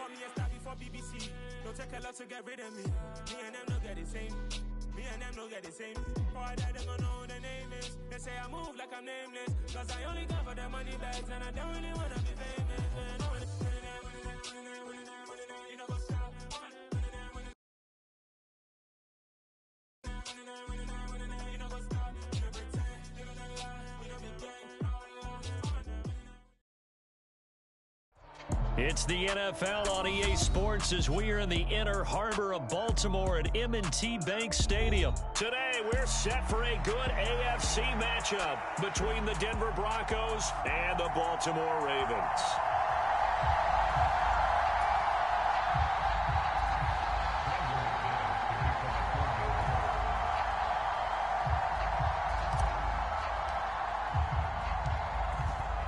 call me a star before BBC. Don't take a lot to get rid of me. Me and them don't get the same. Me and them don't get the same. Before I die, they gonna know who the name is. They say I move like I'm nameless. Cause I only go for the money bags. And I don't really wanna be famous. You know what's up? You know what's up? You know pretend. You know that lie. You know be gang. It's the NFL on EA Sports as we are in the inner harbor of Baltimore at M&T Bank Stadium. Today, we're set for a good AFC matchup between the Denver Broncos and the Baltimore Ravens.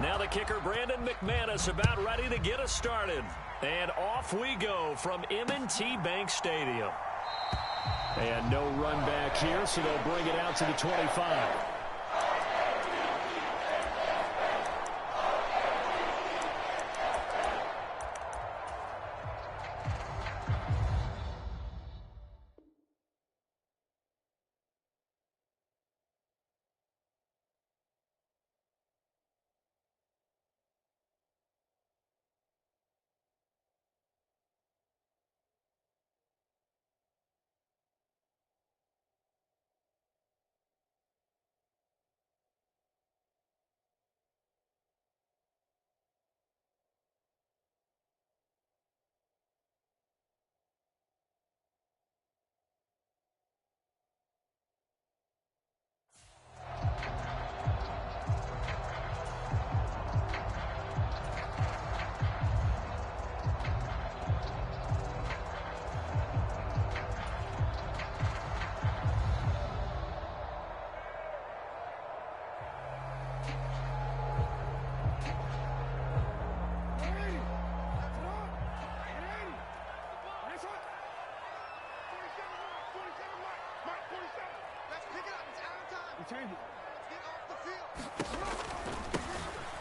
Now the kicker, Brandon McManus, about ready to get us started. And off we go from M&T Bank Stadium. And no run back here, so they'll bring it out to the 25.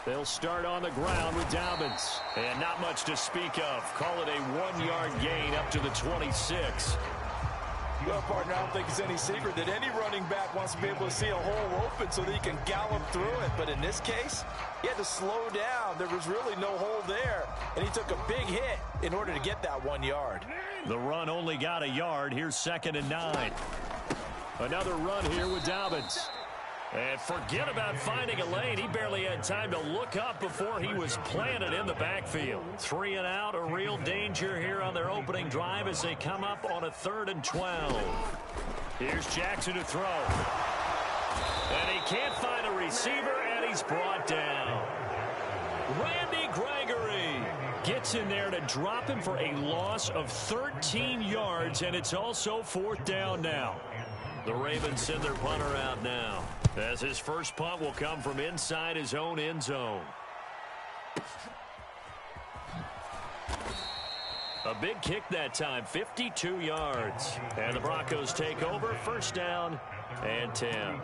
They'll start on the ground with Dobbins. And not much to speak of. Call it a 1-yard gain up to the 26. Well, partner, I don't think it's any secret that any running back wants to be able to see a hole open so that he can gallop through it. But in this case, he had to slow down. There was really no hole there. And he took a big hit in order to get that 1 yard. The run only got a yard. Here's 2nd and 9. Another run here with Dobbins. And forget about finding a lane. He barely had time to look up before he was planted in the backfield. 3 and out, a real danger here on their opening drive as they come up on a 3rd and 12. Here's Jackson to throw. And he can't find a receiver, and he's brought down. Randy Gregory gets in there to drop him for a loss of 13 yards, and it's also 4th down now. The Ravens send their punter out now, as his first punt will come from inside his own end zone. A big kick that time, 52 yards. And the Broncos take over, 1st down and 10.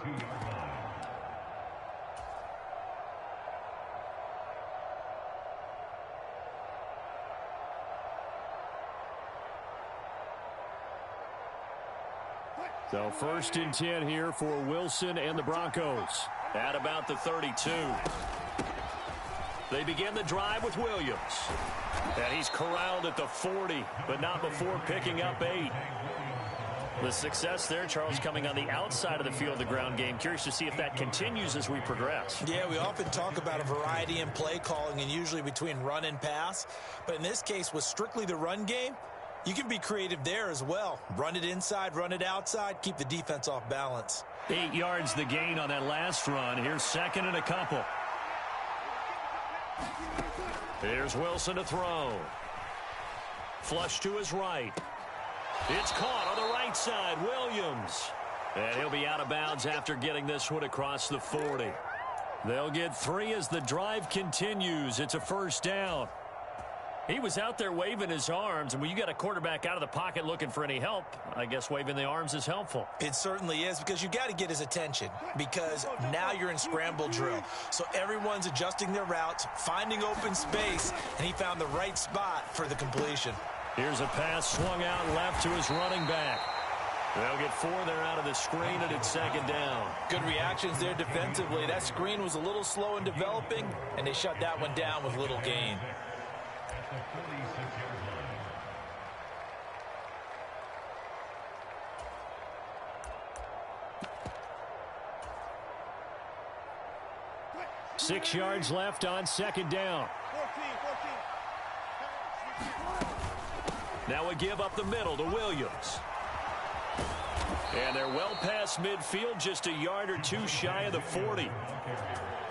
So 1st and 10 here for Wilson and the Broncos at about the 32. They begin the drive with Williams. And he's corralled at the 40, but not before picking up 8. The success there, Charles, coming on the outside of the field, the ground game. Curious to see if that continues as we progress. Yeah, we often talk about a variety in play calling and usually between run and pass. But in this case, with strictly the run game, you can be creative there as well. Run it inside, run it outside, keep the defense off balance. 8 yards the gain on that last run. Here's 2nd and a couple. Here's Wilson to throw. Flush to his right. It's caught on the right side. Williams. And he'll be out of bounds after getting this one across the 40. They'll get 3 as the drive continues. It's a 1st down. He was out there waving his arms, and when you got a quarterback out of the pocket looking for any help, I guess waving the arms is helpful. It certainly is, because you got to get his attention, because now you're in scramble drill. So everyone's adjusting their routes, finding open space, and he found the right spot for the completion. Here's a pass swung out left to his running back. They'll get 4 there out of the screen, and it's second down. Good reactions there defensively. That screen was a little slow in developing, and they shut that one down with little gain. Six yards left on second down. Now a give up the middle to Williams. And they're well past midfield, just a yard or two shy of the 40.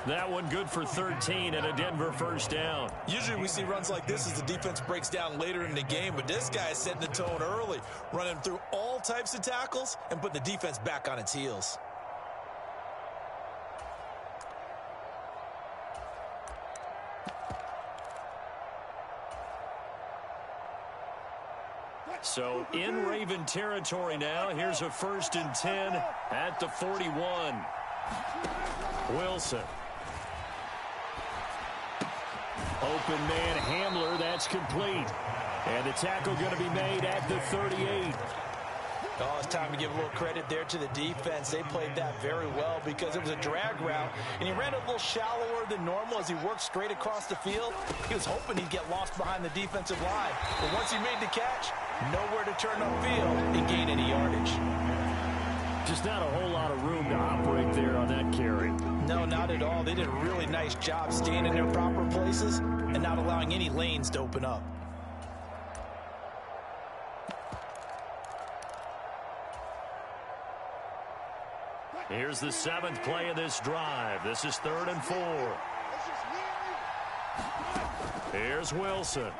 That one good for 13 and a Denver first down. Usually we see runs like this as the defense breaks down later in the game, but this guy is setting the tone early, running through all types of tackles and putting the defense back on its heels. So in Raven territory now. Here's a 1st and 10 at the 41. Wilson. Open man Hamler. That's complete. And the tackle going to be made at the 38. Oh, it's time to give a little credit there to the defense. They played that very well because it was a drag route, and he ran a little shallower than normal as he worked straight across the field. He was hoping he'd get lost behind the defensive line. But once he made the catch, nowhere to turn upfield and gain any yardage. Just not a whole lot of room to operate there on that carry. No, not at all. They did a really nice job staying in their proper places and not allowing any lanes to open up. Here's the 7th play of this drive. This is 3rd and 4. Here's Wilson.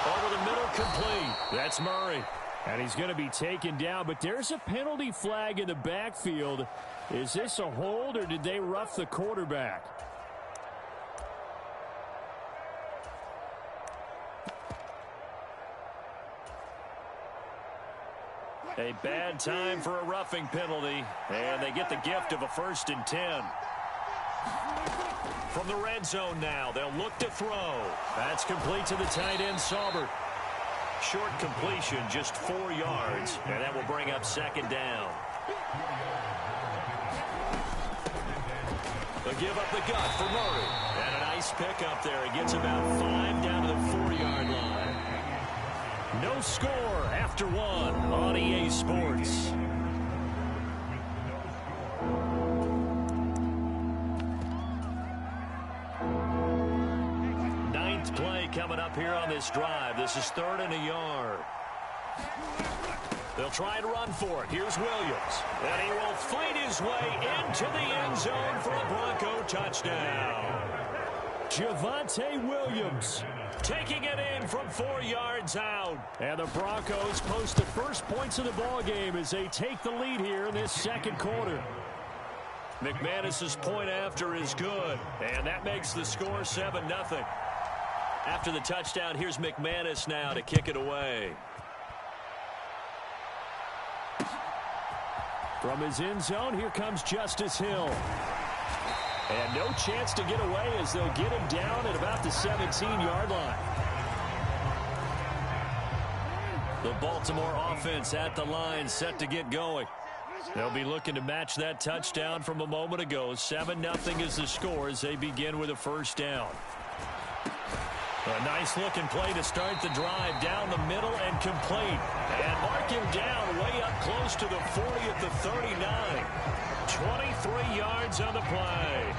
Over the middle, complete. That's Murray. And he's going to be taken down, but there's a penalty flag in the backfield. Is this a hold, or did they rough the quarterback? A bad time for a roughing penalty, and they get the gift of a 1st and 10. From the red zone now, they'll look to throw. That's complete to the tight end, Saubert. Short completion, just 4 yards, and that will bring up second down. They'll give up the gut for Murray. And a nice pickup there. He gets about 5 down to the 4-yard line. No score after 1 on EA Sports. Ninth play coming up here on this drive. This is 3rd and a yard. They'll try to run for it. Here's Williams. And he will fight his way into the end zone for a Bronco touchdown. Javonte Williams taking it in from 4 yards out. And the Broncos post the first points of the ball game as they take the lead here in this second quarter. McManus's point after is good, and that makes the score 7-0. After the touchdown, here's McManus now to kick it away. From his end zone, here comes Justice Hill. And no chance to get away as they'll get him down at about the 17-yard line. The Baltimore offense at the line, set to get going. They'll be looking to match that touchdown from a moment ago. 7-0 is the score as they begin with a first down. A nice-looking play to start the drive down the middle and complete. And mark him down way up close to the 40 at the 39. 23 yards on the play.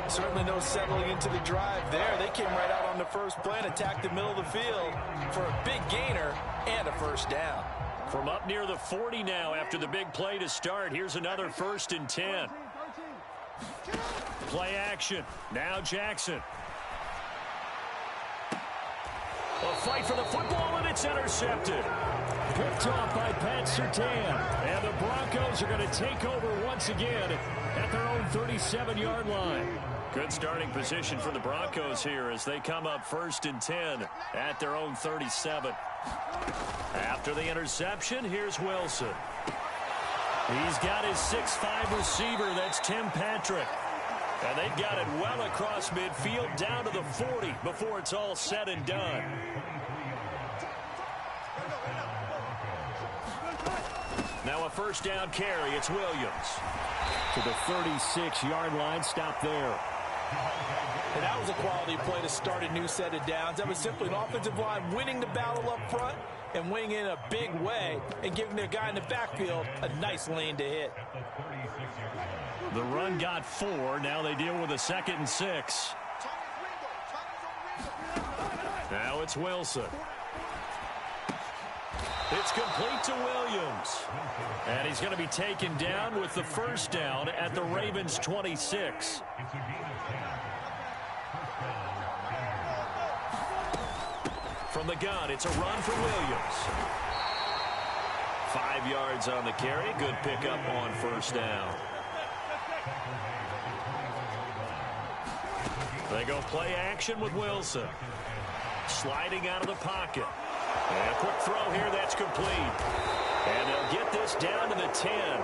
Certainly no settling into the drive there. They came right out on the first play and attacked the middle of the field for a big gainer and a first down. From up near the 40 now after the big play to start. Here's another 1st and 10. Play action. Now Jackson. A fight for the football, and it's intercepted. Picked off by Pat Surtain. And the Broncos are going to take over once again at their own 37-yard line. Good starting position for the Broncos here as they come up 1st and 10 at their own 37. After the interception, here's Wilson. He's got his 6'5" receiver. That's Tim Patrick. And they've got it well across midfield down to the 40 before it's all said and done. Now a first down carry. It's Williams. To the 36-yard line. Stop there. And that was a quality play to start a new set of downs. That was simply an offensive line winning the battle up front and winning in a big way and giving their guy in the backfield a nice lane to hit. The run got 4. Now they deal with a 2nd and 6. Now it's Wilson. It's complete to Williams. And he's going to be taken down with the first down at the Ravens' 26. From the gun, it's a run for Williams. 5 yards on the carry. Good pickup on first down. They go play action with Wilson. Sliding out of the pocket. And a quick throw here, that's complete. And they'll get this down to the 10.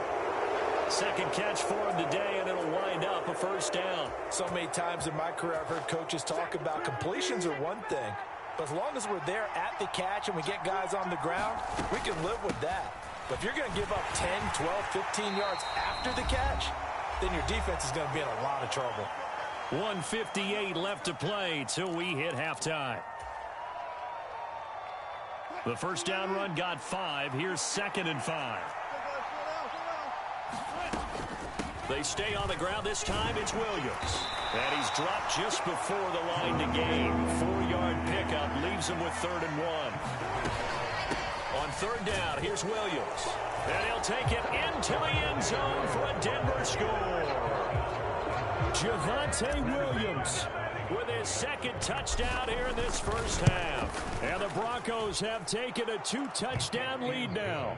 Second catch for him today, and it'll wind up a first down. So many times in my career I've heard coaches talk about completions are one thing. But as long as we're there at the catch and we get guys on the ground, we can live with that. But if you're going to give up 10, 12, 15 yards after the catch, then your defense is going to be in a lot of trouble. 1:58 left to play till we hit halftime. The first down run got 5. Here's 2nd and 5. They stay on the ground. This time it's Williams. And he's dropped just before the line to gain. 4-yard pickup leaves him with 3rd and 1. On 3rd down, here's Williams. And he'll take it into the end zone for a Denver score. Javonte Williams with his 2nd touchdown here in this first half. And the Broncos have taken a 2-touchdown lead now.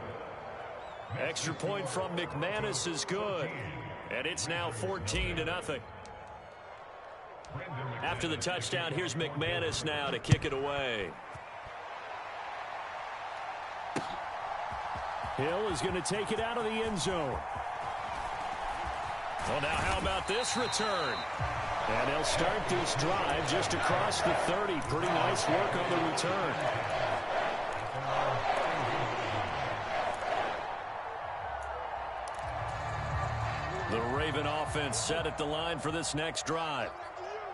Extra point from McManus is good. And it's now 14-0. After the touchdown, here's McManus now to kick it away. Hill is going to take it out of the end zone. Well, now how about this return? And they'll start this drive just across the 30. Pretty nice work on the return. The Raven offense set at the line for this next drive.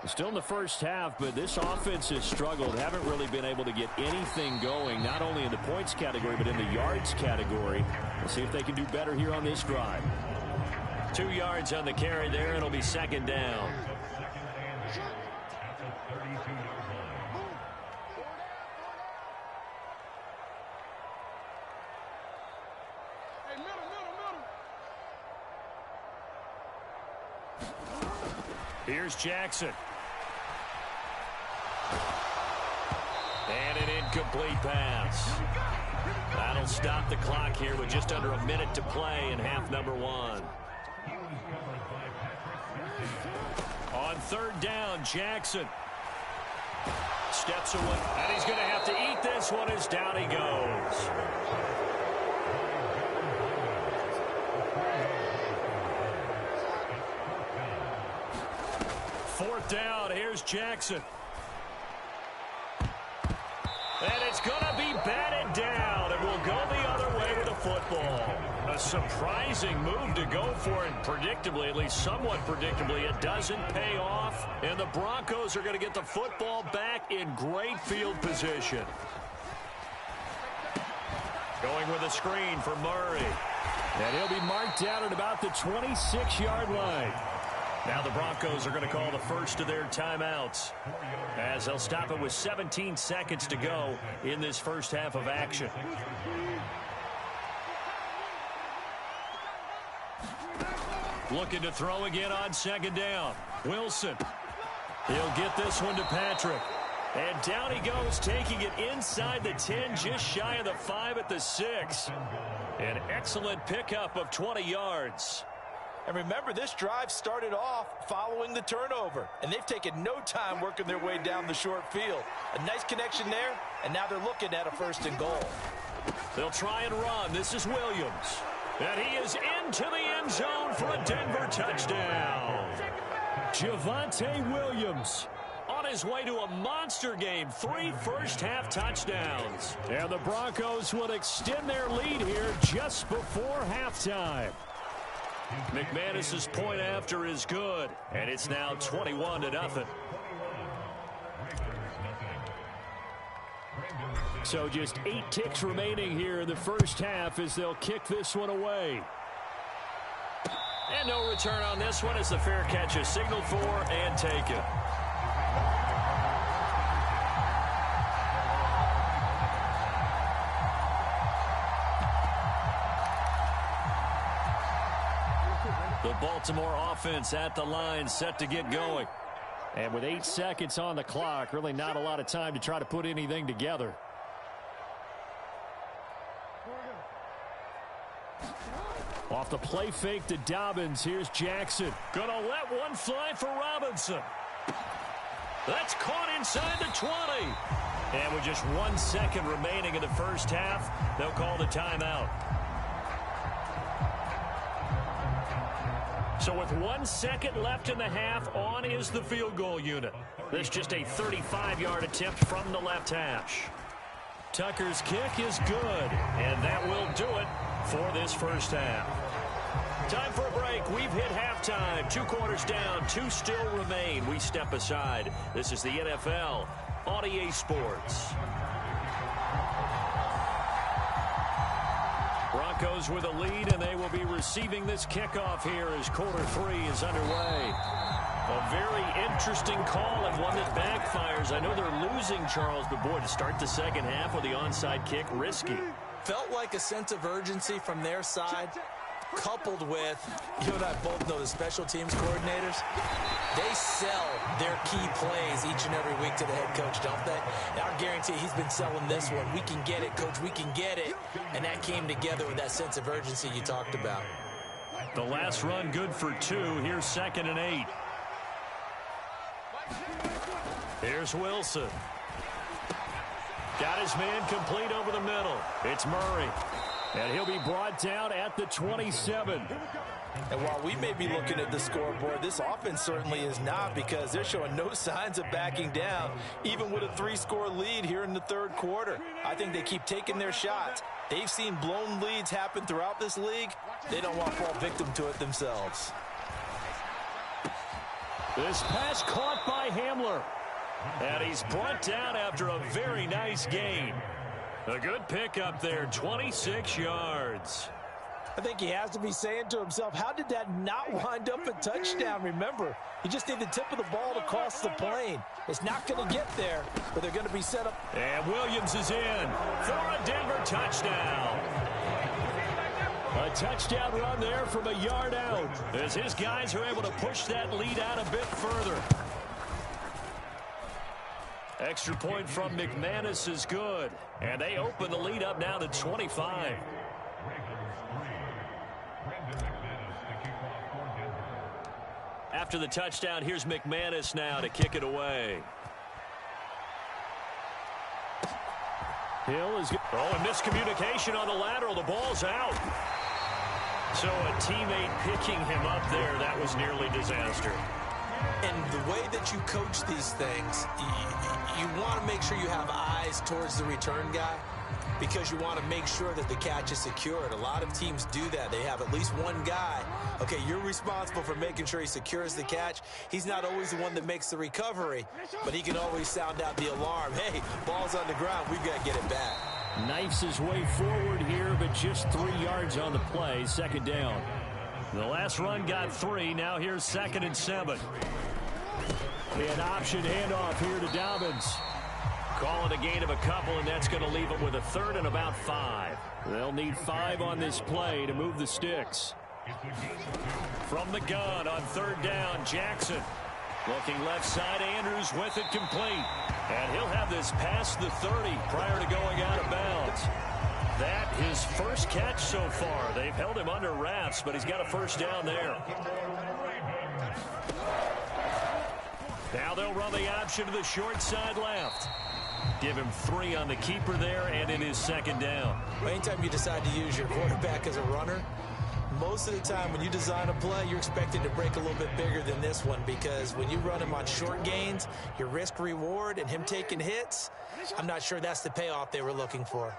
Still in the first half, but this offense has struggled. Haven't really been able to get anything going, not only in the points category, but in the yards category. We'll see if they can do better here on this drive. 2 yards on the carry there. It'll be 2nd down. Here's Jackson. And an incomplete pass. That'll stop the clock here with just under a minute to play in half number 1. On 3rd down, Jackson steps away. And he's going to have to eat this one as down he goes. Fourth down, here's Jackson. And it's going to be batted down, and we'll go the other way with the football. A surprising move to go for, and predictably, at least somewhat predictably, it doesn't pay off. And the Broncos are going to get the football back in great field position. Going with a screen for Murray. And he'll be marked down at about the 26-yard line. Now the Broncos are going to call the first of their timeouts, as they'll stop it with 17 seconds to go in this first half of action. Looking to throw again on 2nd down. Wilson. He'll get this one to Patrick. And down he goes, taking it inside the 10, just shy of the 5 at the 6. An excellent pickup of 20 yards. And remember, this drive started off following the turnover, and they've taken no time working their way down the short field. A nice connection there, and now they're looking at a 1st and goal. They'll try and run. This is Williams. And he is into the end zone for a Denver touchdown. Javonte Williams on his way to a monster game. 3 first-half touchdowns. And the Broncos will extend their lead here just before halftime. McManus's point after is good, and it's now 21-0. So just 8 ticks remaining here in the first half as they'll kick this one away. And no return on this one as the fair catch is signaled for and taken. The Baltimore offense at the line, set to get going. And with 8 seconds on the clock, really not a lot of time to try to put anything together. Off the play fake to Dobbins, here's Jackson. Gonna let one fly for Robinson. That's caught inside the 20. And with just 1 second remaining in the first half, they'll call the timeout. So with 1 second left in the half, on is the field goal unit. This just a 35-yard attempt from the left hash. Tucker's kick is good, and that will do it for this first half. Time for a break. We've hit halftime. 2 quarters down, 2 still remain. We step aside. This is the NFL on EA Sports. Broncos with a lead, and they will be receiving this kickoff here as quarter 3 is underway. A very interesting call and one that backfires. I know they're losing, Charles, but boy, to start the second half with the onside kick, risky. Felt like a sense of urgency from their side, coupled with, you and I both know the special teams coordinators, they sell their key plays each and every week to the head coach, don't they? And I guarantee he's been selling this one. We can get it, coach, we can get it. And that came together with that sense of urgency you talked about. The last run good for 2. Here's 2nd and 8. Here's Wilson. Got his man complete over the middle. It's Murray. And he'll be brought down at the 27. And while we may be looking at the scoreboard, this offense certainly is not, because they're showing no signs of backing down, even with a 3-score lead here in the 3rd quarter. I think they keep taking their shots. They've seen blown leads happen throughout this league. They don't want to fall victim to it themselves. This pass caught by Hamler. And he's brought down after a very nice gain. A good pickup there, 26 yards. I think he has to be saying to himself, how did that not wind up a touchdown? Remember, you just need the tip of the ball to cross the plane. It's not going to get there, but they're going to be set up. And Williams is in for a Denver touchdown. A touchdown run there from a yard out as his guys are able to push that lead out a bit further. Extra point from McManus is good. And they open the lead up now to 25. After the touchdown, here's McManus now to kick it away. Hill is good. Oh, and miscommunication on the lateral. The ball's out. So a teammate picking him up there, that was nearly disaster. And the way that you coach these things, you want to make sure you have eyes towards the return guy, because you want to make sure that the catch is secured. A lot of teams do that. They have at least one guy. Okay, you're responsible for making sure he secures the catch. He's not always the one that makes the recovery, but he can always sound out the alarm. Hey, ball's on the ground. We've got to get it back. Knifes his way forward here, but just 3 yards on the play. 2nd down. The last run got 3. Now here's 2nd and 7. An option handoff here to Dobbins. Call it a gain of a couple, and that's going to leave them with a 3rd and about 5. They'll need 5 on this play to move the sticks. From the gun on 3rd down, Jackson. Looking left side, Andrews with it complete. And he'll have this past the 30 prior to going out of bounds. that his first catch so far. They've held him under wraps, but he's got a first down there. Now they'll run the option to the short side left. Give him 3 on the keeper there, and it is second down. Well, anytime you decide to use your quarterback as a runner, most of the time when you design a play, you're expected to break a little bit bigger than this one, because when you run him on short gains, your risk-reward and him taking hits, I'm not sure that's the payoff they were looking for.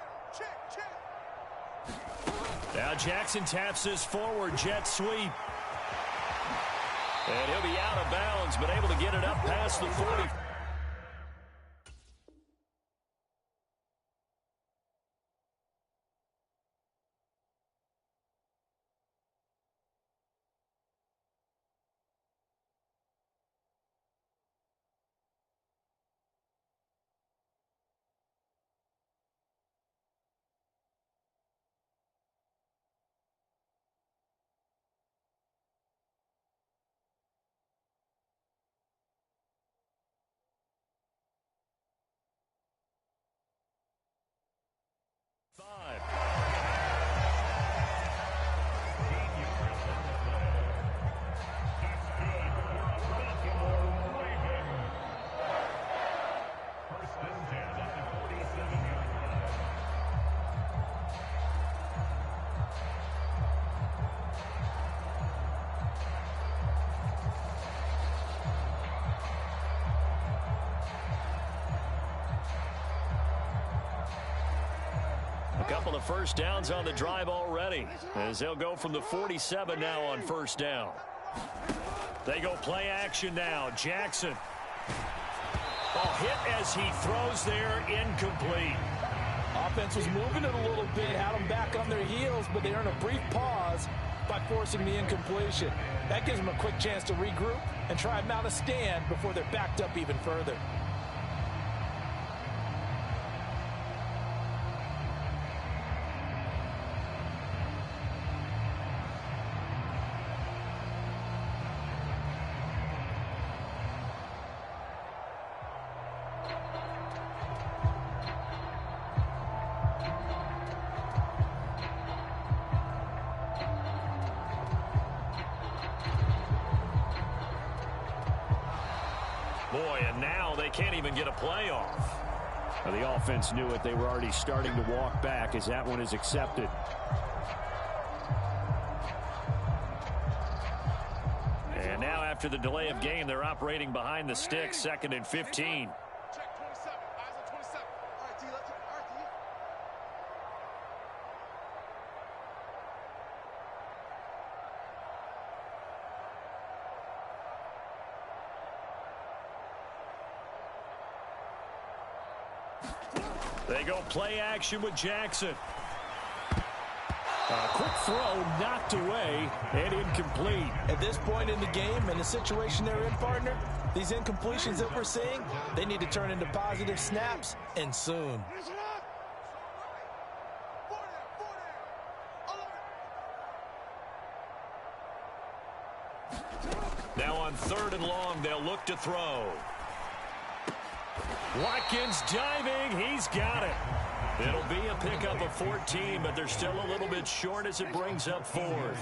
Now Jackson taps this forward jet sweep. And he'll be out of bounds, but able to get it up past the 40. A couple of first downs on the drive already, as they'll go from the 47 now on first down. They go play action now. Jackson. Ball hit as he throws there, incomplete. Offense was moving it a little bit, had them back on their heels, but they earned a brief pause by forcing the incompletion. That gives them a quick chance to regroup and try and mount a stand before they're backed up even further. Boy, and now they can't even get a play off. Well, the offense knew it. They were already starting to walk back as that one is accepted. And now after the delay of game, they're operating behind the sticks, 2nd and 15. They go play action with Jackson. A quick throw knocked away and incomplete. At this point in the game and the situation they're in, partner, these incompletions that we're seeing, they need to turn into positive snaps, and soon. Now on 3rd and long, they'll look to throw. Watkins diving. He's got it. It'll be a pickup of 14, but they're still a little bit short as it brings up 4th.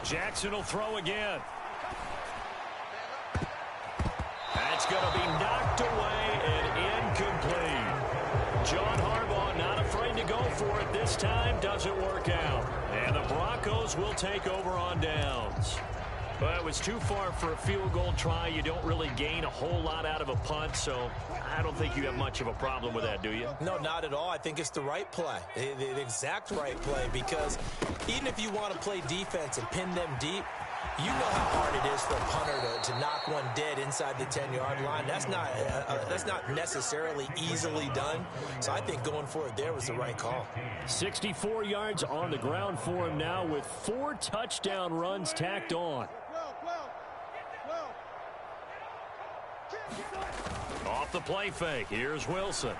Jackson will throw again. That's going to be knocked away and incomplete. John Harbaugh not afraid to go for it this time. Doesn't work out. And the Broncos will take over on downs. Well, it was too far for a field goal try. You don't really gain a whole lot out of a punt, so I don't think you have much of a problem with that, do you? No, not at all. I think it's the right play, the exact right play, because even if you want to play defense and pin them deep, you know how hard it is for a punter to knock one dead inside the 10-yard line. That's not necessarily easily done. So I think going for it there was the right call. 64 yards on the ground for him now with 4 touchdown runs tacked on. Off the play fake, here's Wilson.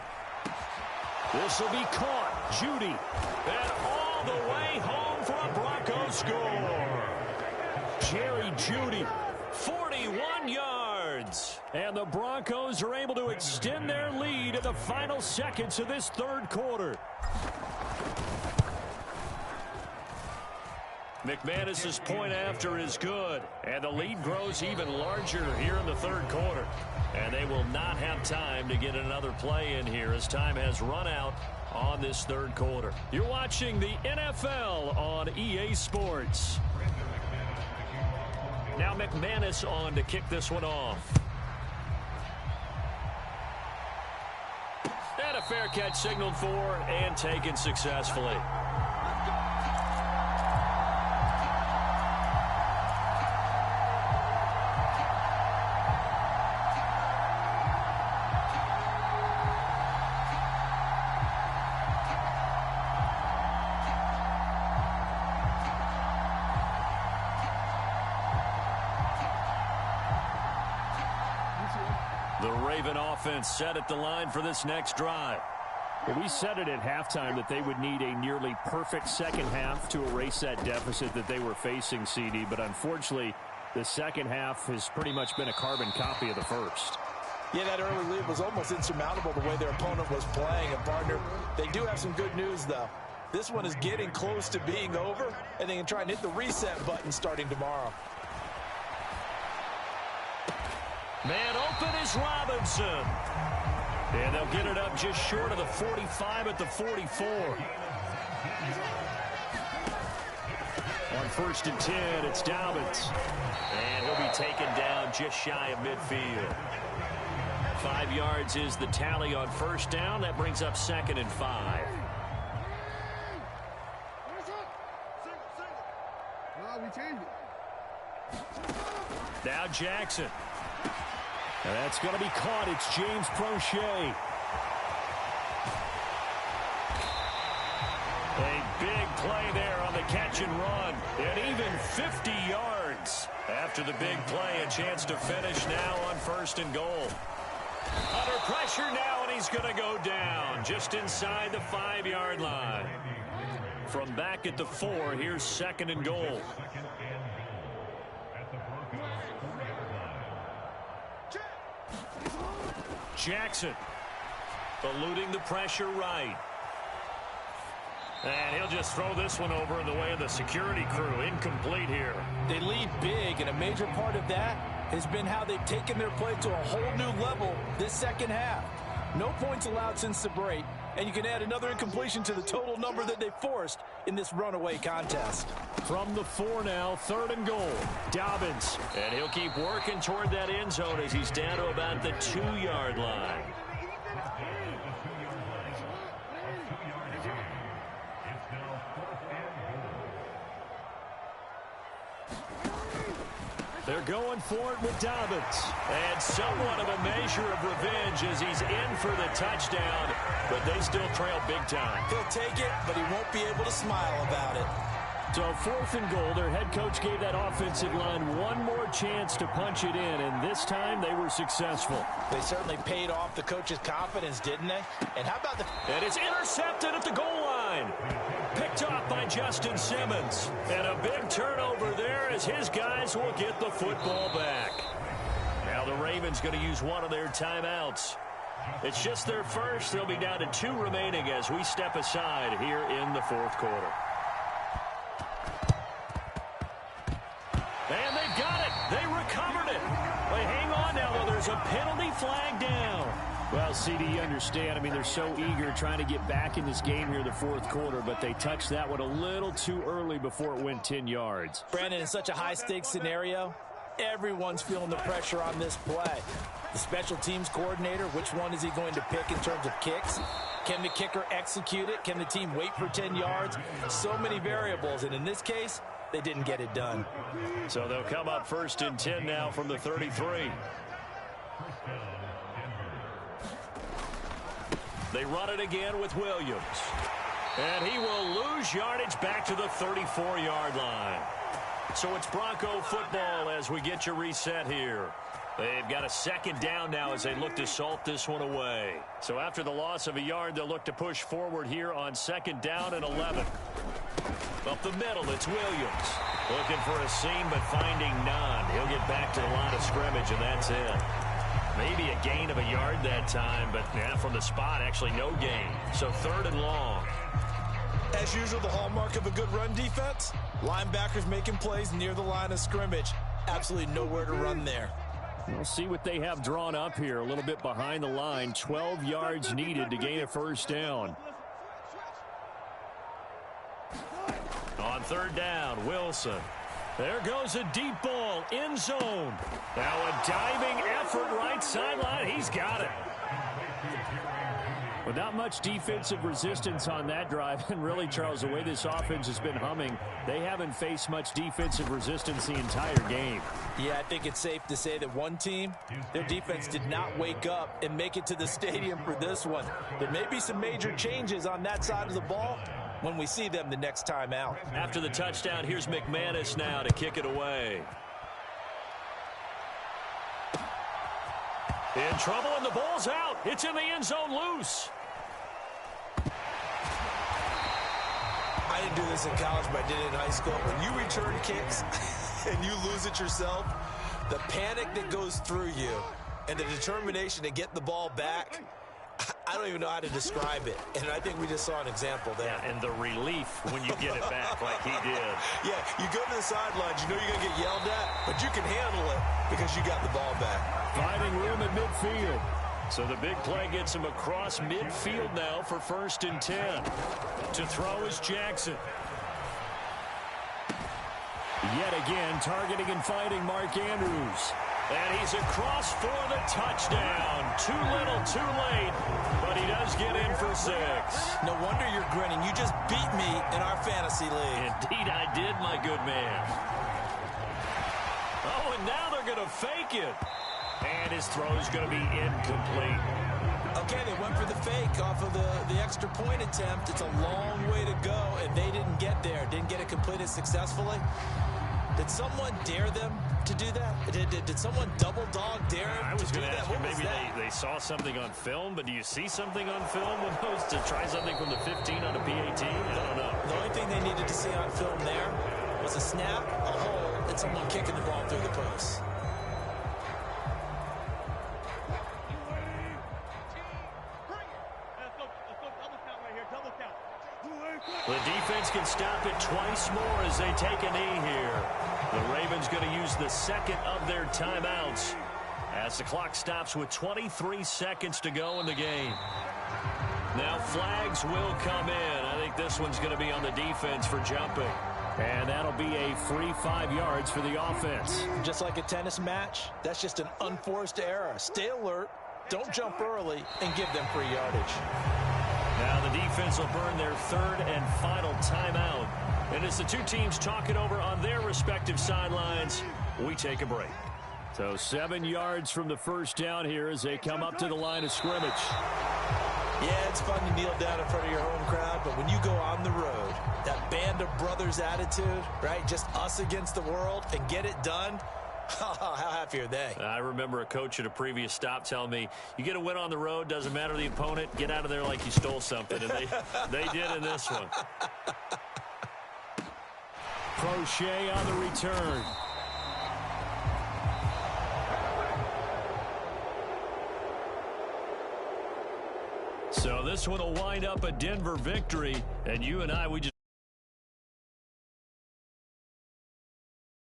This will be caught. Judy. And all the way home for a Broncos score. Jerry Judy, 41 yards. yards. And the Broncos are able to extend their lead in the final seconds of this third quarter. McManus's point after is good, and the lead grows even larger here in the third quarter. And they will not have time to get another play in here as time has run out on this third quarter. You're watching the NFL on EA Sports. Now McManus on to kick this one off. And a fair catch signaled for and taken successfully. The Raven offense set at the line for this next drive. Well, we said it at halftime that they would need a nearly perfect second half to erase that deficit that they were facing, CD. But unfortunately, the second half has pretty much been a carbon copy of the first. Yeah, that early lead was almost insurmountable the way their opponent was playing. And, partner, they do have some good news, though. This one is getting close to being over, and they can try and hit the reset button starting tomorrow. Man open is Robinson. And they'll get it up just short of the 45 at the 44. On 1st and 10, it's Dobbins. And he'll be taken down just shy of midfield. 5 yards is the tally on first down. That brings up 2nd and 5. Now Jackson. And that's going to be caught. It's James Prochet. A big play there on the catch and run. And even 50 yards. After the big play, a chance to finish now on 1st and goal. Under pressure now, and he's going to go down just inside the 5-yard line. From back at the 4, here's 2nd and goal. Jackson eluding the pressure right. And he'll just throw this one over in the way of the security crew. Incomplete here. They lead big, and a major part of that has been how they've taken their play to a whole new level this second half. No points allowed since the break, and you can add another incompletion to the total number that they forced in this runaway contest. From the 4 now, 3rd and goal. Dobbins. And he'll keep working toward that end zone as he's down to about the 2-yard line. They're going for it with Dobbins. And somewhat of a measure of revenge as he's in for the touchdown, but they still trail big time. He'll take it, but he won't be able to smile about it. So 4th and goal, their head coach gave that offensive line one more chance to punch it in, and this time they were successful. They certainly paid off the coach's confidence, didn't they? And how about the... And it's intercepted at the goal line. Picked off by Justin Simmons. And a big turnover there as his guys will get the football back. Now the Ravens going to use one of their timeouts. It's just their first. They'll be down to 2 remaining as we step aside here in the 4th quarter. And they've got it. They recovered it. They hang on now, though. There's a penalty flag down. Well, CD, you understand. I mean, they're so eager trying to get back in this game here in the 4th quarter, but they touched that one a little too early before it went 10 yards. Brandon, in such a high-stakes scenario, everyone's feeling the pressure on this play. The special teams coordinator, which one is he going to pick in terms of kicks? Can the kicker execute it? Can the team wait for 10 yards? So many variables, and in this case, they didn't get it done. So they'll come up 1st and 10 now from the 33. They run it again with Williams. And he will lose yardage back to the 34-yard line. So it's Bronco football as we get your reset here. They've got a 2nd down now as they look to salt this one away. So after the loss of a yard, they'll look to push forward here on 2nd down and 11. Up the middle, it's Williams. Looking for a seam, but finding none. He'll get back to the line of scrimmage, and that's it. Maybe a gain of a yard that time, but from the spot, actually no gain. So 3rd and long. As usual, the hallmark of a good run defense, linebackers making plays near the line of scrimmage. Absolutely nowhere to run there. We'll see what they have drawn up here. A little bit behind the line. 12 yards needed to gain a first down. On 3rd down, Wilson. There goes a deep ball, end zone. Now a diving effort right sideline. He's got it. With not much defensive resistance on that drive, and really, Charles, the way this offense has been humming, they haven't faced much defensive resistance the entire game. Yeah, I think it's safe to say that one team, their defense did not wake up and make it to the stadium for this one. There may be some major changes on that side of the ball when we see them the next time out. After the touchdown, here's McManus now to kick it away. In trouble, and the ball's out. It's in the end zone loose. I didn't do this in college, but I did it in high school. When you return kicks and you lose it yourself, the panic that goes through you and the determination to get the ball back, I don't even know how to describe it. And I think we just saw an example there. Yeah, and the relief when you get it back like he did. Yeah, you go to the sidelines, you know you're going to get yelled at, but you can handle it because you got the ball back. Finding room at midfield. So the big play gets him across midfield now for 1st and 10. To throw is Jackson. Yet again, targeting and finding Mark Andrews. And he's across for the touchdown. Too little, too late, but he does get in for 6. No wonder you're grinning. You just beat me in our fantasy league. Indeed I did, my good man. Oh, and now they're going to fake it. And his throw's going to be incomplete. Okay, they went for the fake off of the extra point attempt. It's a long way to go, and they didn't get there. Didn't get it completed successfully. Did someone dare them to do that? Did someone double dog dare them to do that? I was going to ask you, maybe they saw something on film, but do you see something on film with those to try something from the 15 on a PAT? I don't know. The only thing they needed to see on film there was a snap, a hole, and someone kicking the ball through the post. The defense can stop it twice more as they take a knee here. The Ravens going to use the second of their timeouts as the clock stops with 23 seconds to go in the game. Now flags will come in. I think this one's going to be on the defense for jumping. And that'll be a free 5 yards for the offense. Just like a tennis match, that's just an unforced error. Stay alert, don't jump early, and give them free yardage. Now the defense will burn their 3rd and final timeout. And as the two teams talk it over on their respective sidelines, we take a break. So 7 yards from the first down here as they come up to the line of scrimmage. Yeah, it's fun to kneel down in front of your home crowd, but when you go on the road, that band of brothers attitude, right, just us against the world and get it done, how happy are they? I remember a coach at a previous stop telling me, you get a win on the road, doesn't matter the opponent, get out of there like you stole something. And they did in this one. Crochet on the return. So this one will wind up a Denver victory. And you and I, we just